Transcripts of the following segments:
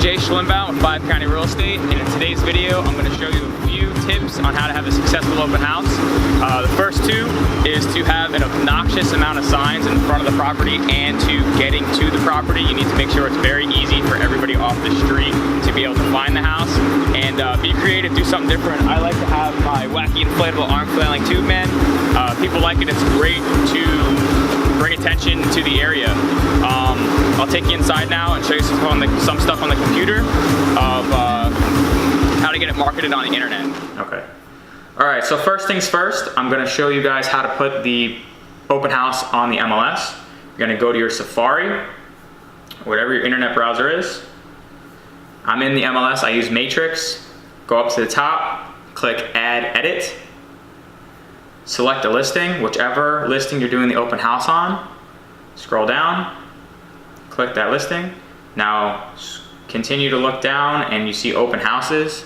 SHLIMBAUM with 5 County Real Estate, and in today's video I'm going to show you a few tips on how to have a successful open house. The first two is to have an obnoxious amount of signs in front of the property, and to getting to the property you need to make sure it's very easy for everybody off the street to be able to find the house. And be creative, do something different. I like to have my wacky inflatable arm flailing tube man. People like it. It's great to bring attention to the area. I'll take you inside now and show you some stuff on the computer of how to get it marketed on the internet. Okay. All right, so first things first, I'm gonna show you guys how to put the open house on the MLS. You're gonna go to your Safari, whatever your internet browser is. I'm in the MLS, I use Matrix. Go up to the top, click Add Edit. Select a listing, whichever listing you're doing the open house on. Scroll down, click that listing. Now continue to look down and you see open houses.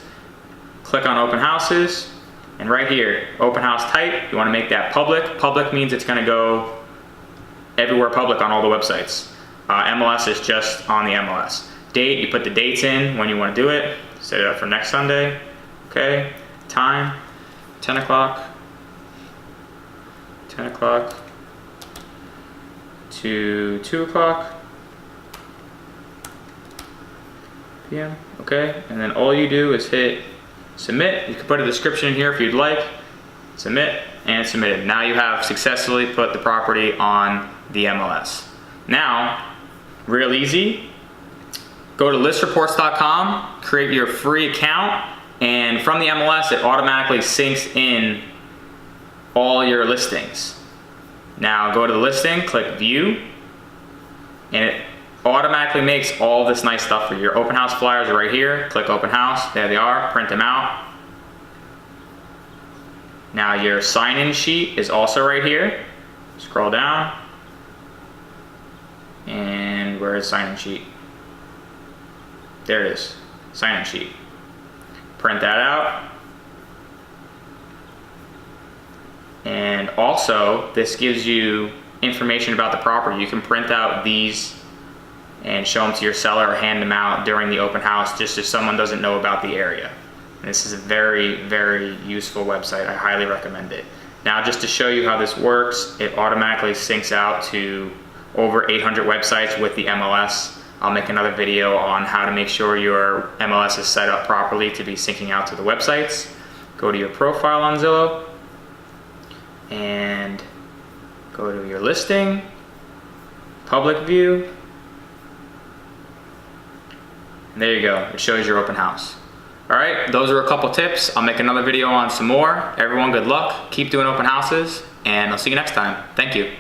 Click on open houses, and right here, open house type, you want to make that public. Public means it's going to go everywhere public on all the websites. MLS is just on the MLS. Date, you put the dates in when you want to do it. Set it up for next Sunday. Okay, time, 10 o'clock. 10 o'clock to 2 o'clock p.m. Okay, and then all you do is hit submit. You can put a description in here if you'd like. Submit, and submitted. Now you have successfully put the property on the MLS. Now, real easy, go to listreports.com, create your free account, and from the MLS it automatically syncs in all your listings. Now go to the listing, click view, and it automatically makes all this nice stuff for you. Your open house flyers are right here. Click open house, there they are, print them out. Now your sign-in sheet is also right here. Scroll down, and where is sign-in sheet? There it is, sign-in sheet. Print that out. And also, this gives you information about the property. You can print out these and show them to your seller or hand them out during the open house, just if someone doesn't know about the area. And this is a very, very useful website. I highly recommend it. Now, just to show you how this works, it automatically syncs out to over 800 websites with the MLS. I'll make another video on how to make sure your MLS is set up properly to be syncing out to the websites. Go to your profile on Zillow, and go to your listing, public view, and there you go, it shows your open house. All right, those are a couple tips. I'll make another video on some more. Everyone, good luck, keep doing open houses, and I'll see you next time. Thank you.